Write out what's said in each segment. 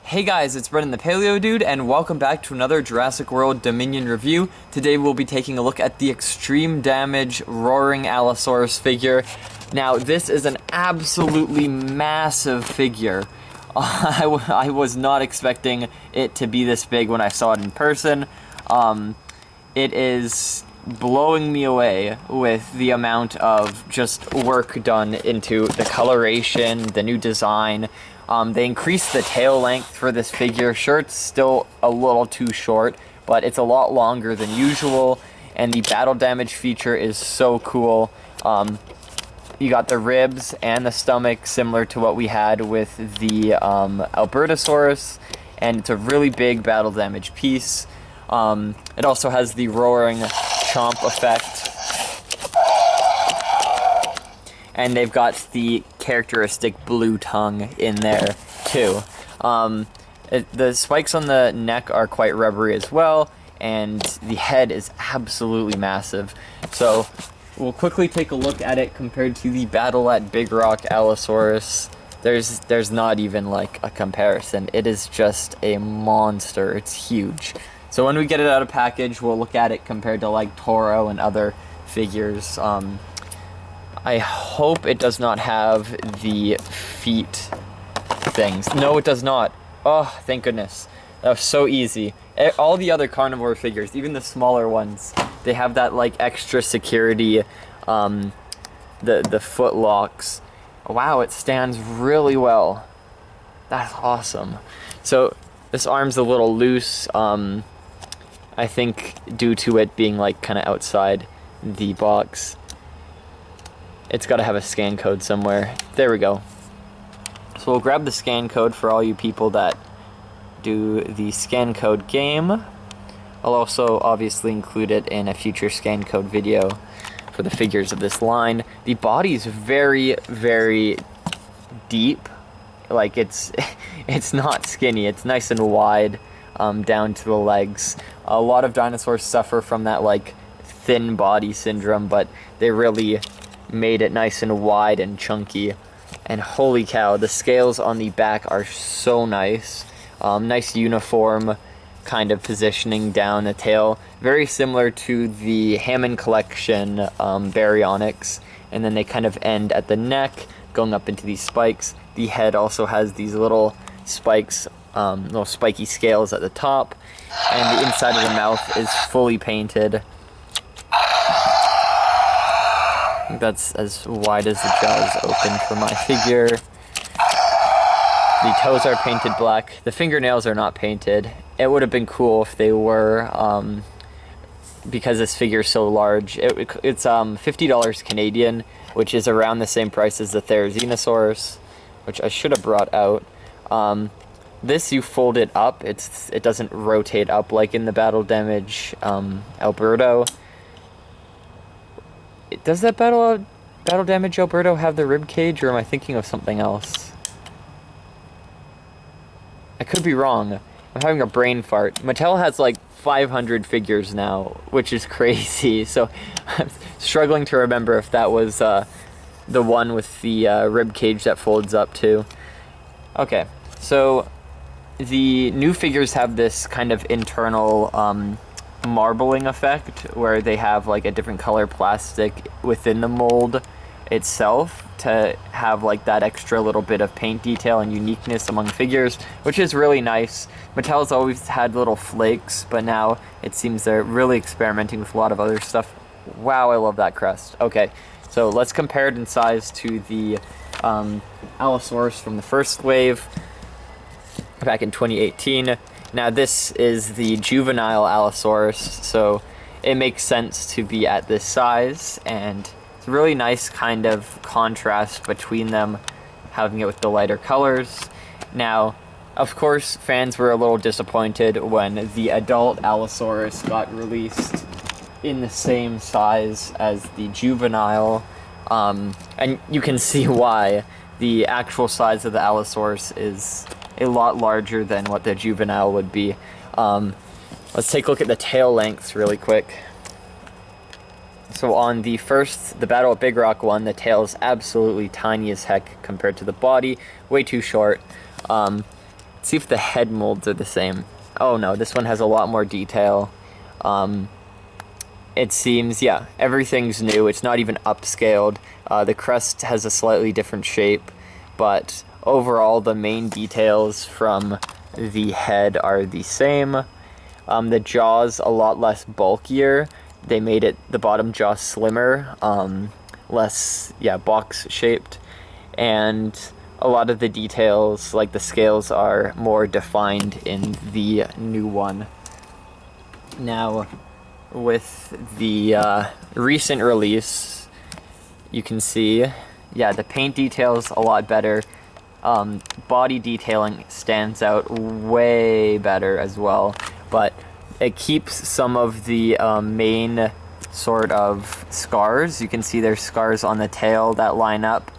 Hey guys, it's Brendan the Paleo Dude, and welcome back to another Jurassic World Dominion review. Today we'll be taking a look at the extreme damage Roaring Allosaurus figure. Now, this is an absolutely massive figure. I was not expecting it to be this big when I saw it in person. It is blowing me away with the amount of just work done into the coloration, the new design. They increased the tail length for this figure. Sure, it's still a little too short, but it's a lot longer than usual, and the battle damage feature is so cool. You got the ribs and the stomach similar to what we had with the albertosaurus, and it's a really big battle damage piece. It also has the roaring chomp effect. And they've got the characteristic blue tongue in there, too. The spikes on the neck are quite rubbery as well, and the head is absolutely massive. So, we'll quickly take a look at it compared to the Battle at Big Rock Allosaurus. There's not even, like, a comparison. It is just a monster. It's huge. So when we get it out of package, we'll look at it compared to, like, Toro and other figures. I hope it does not have the feet things. No, it does not. Oh, thank goodness. That was so easy. All the other carnivore figures, even the smaller ones, they have that, like, extra security, the foot locks. Wow, it stands really well. That's awesome. So, this arm's a little loose, I think due to it being, like, kind of outside the box. It's got to have a scan code somewhere. There we go. So we'll grab the scan code for all you people that do the scan code game. I'll also obviously include it in a future scan code video for the figures of this line. The body's very, very deep. Like, it's not skinny. It's nice and wide down to the legs. A lot of dinosaurs suffer from that, like, thin body syndrome, but they really made it nice and wide and chunky. And holy cow, the scales on the back are so nice. Nice uniform kind of positioning down the tail, very similar to the Hammond collection baryonyx, and then they kind of end at the neck going up into these spikes. The head also has these little spikes, little spiky scales at the top, and the inside of the mouth is fully painted. I think that's as wide as the jaws open for my figure. The toes are painted black. The fingernails are not painted. It would have been cool if they were, because this figure is so large. It's $50 Canadian, which is around the same price as the Therizinosaurus, which I should have brought out. This, you fold it up. It doesn't rotate up like in the battle damage Alberto. Does that battle damage Alberto have the rib cage, or am I thinking of something else? I could be wrong. I'm having a brain fart. Mattel has like 500 figures now, which is crazy. So I'm struggling to remember if that was the one with the rib cage that folds up too. Okay, so the new figures have this kind of internal marbling effect where they have like a different color plastic within the mold itself to have like that extra little bit of paint detail and uniqueness among figures, which is really nice. Mattel's always had little flakes, but now it seems they're really experimenting with a lot of other stuff. Wow, I love that crest. Okay, so let's compare it in size to the Allosaurus from the first wave back in 2018. Now this is the juvenile Allosaurus, so it makes sense to be at this size, and it's a really nice kind of contrast between them, having it with the lighter colors. Now, of course, fans were a little disappointed when the adult Allosaurus got released in the same size as the juvenile, and you can see why. The actual size of the Allosaurus is a lot larger than what the juvenile would be. Let's take a look at the tail lengths really quick. So on the Battle at Big Rock one, the tail is absolutely tiny as heck compared to the body, way too short. Let's see if the head molds are the same. Oh no, this one has a lot more detail. It seems, yeah, everything's new. It's not even upscaled. The crest has a slightly different shape, but overall the main details from the head are the same. The jaw's a lot less bulkier. They made the bottom jaw slimmer, less, yeah, box shaped, and a lot of the details, like the scales, are more defined in the new one. Now, with the recent release, you can see, yeah, the paint detail's a lot better. Body detailing stands out way better as well, but it keeps some of the main sort of scars. You can see there's scars on the tail that line up.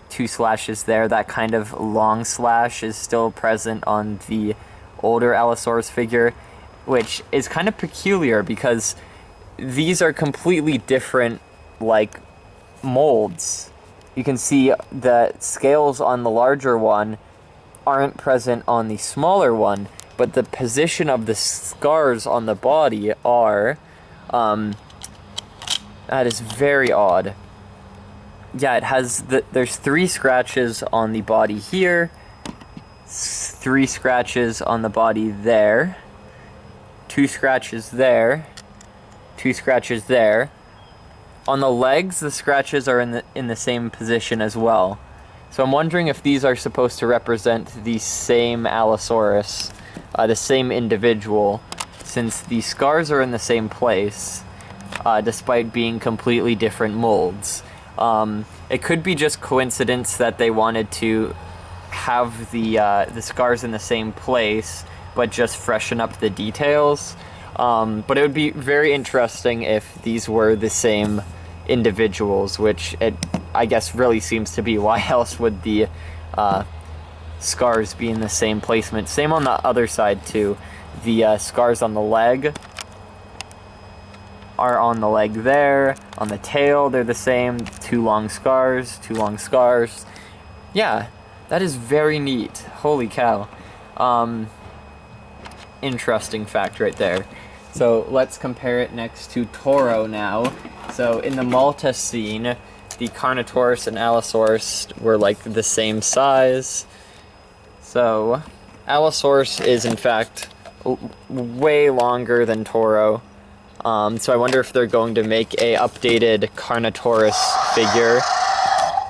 2 slashes there. That kind of long slash is still present on the older Allosaurus figure, which is kind of peculiar because these are completely different, like, molds. You can see the scales on the larger one aren't present on the smaller one, but the position of the scars on the body are. That is very odd. Yeah, it has there's 3 scratches on the body here, 3 scratches on the body there, 2 scratches there, 2 scratches there. On the legs, the scratches are in the same position as well. So I'm wondering if these are supposed to represent the same Allosaurus, the same individual, since the scars are in the same place, despite being completely different molds. It could be just coincidence that they wanted to have the scars in the same place, but just freshen up the details. But it would be very interesting if these were the same individuals, which I guess really seems to be. Why else would the scars be in the same placement? Same on the other side too. The scars on the leg are on the leg there. On the tail, they're the same. 2 long scars, 2 long scars. Yeah, that is very neat. Holy cow. Interesting fact right there. So let's compare it next to Toro now. So in the Malta scene, the Carnotaurus and Allosaurus were like the same size. So Allosaurus is in fact way longer than Toro. So I wonder if they're going to make a updated Carnotaurus figure,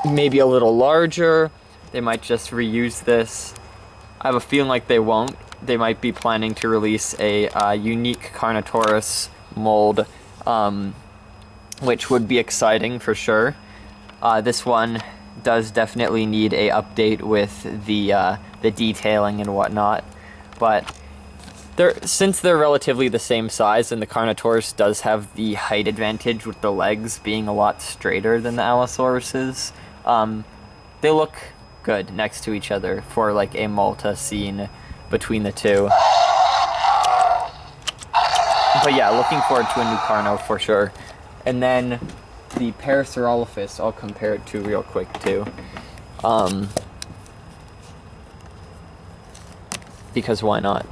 maybe a little larger. They might just reuse this. I have a feeling like they won't. They might be planning to release a unique Carnotaurus mold, which would be exciting for sure. This one does definitely need a update with the detailing and whatnot, but since they're relatively the same size, and the Carnotaurus does have the height advantage with the legs being a lot straighter than the Allosauruses, they look good next to each other for like a Malta scene between the two. But yeah, looking forward to a new Carno for sure. And then the Proceratosaurus, I'll compare it to real quick too. Because why not?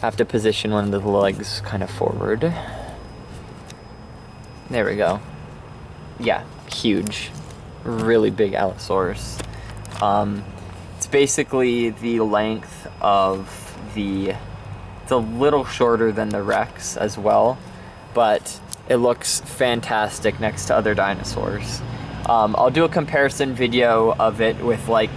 Have to position one of the legs kind of forward. There we go. Yeah, huge. Really big Allosaurus. It's basically the length of it's a little shorter than the Rex as well, but it looks fantastic next to other dinosaurs. I'll do a comparison video of it with like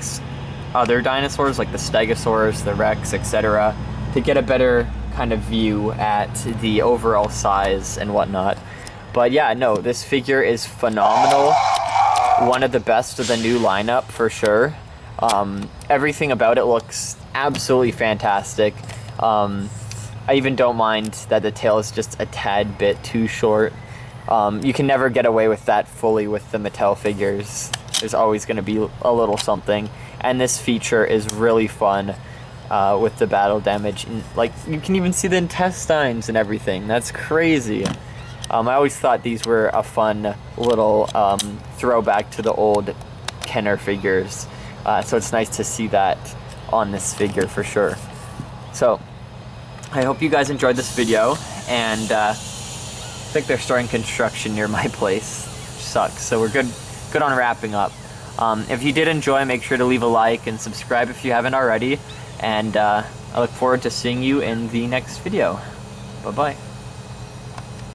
other dinosaurs like the Stegosaurus, the Rex, etc., to get a better kind of view at the overall size and whatnot. But yeah, no, this figure is phenomenal. One of the best of the new lineup for sure. Everything about it looks absolutely fantastic. I even don't mind that the tail is just a tad bit too short. You can never get away with that fully with the Mattel figures. There's always going to be a little something. And this feature is really fun with the battle damage. And, like, you can even see the intestines and everything. That's crazy. I always thought these were a fun little throwback to the old Kenner figures. So it's nice to see that on this figure for sure. So I hope you guys enjoyed this video, and I think they're starting construction near my place, which sucks. So we're good on wrapping up. If you did enjoy, make sure to leave a like and subscribe if you haven't already, and I look forward to seeing you in the next video. Bye-bye.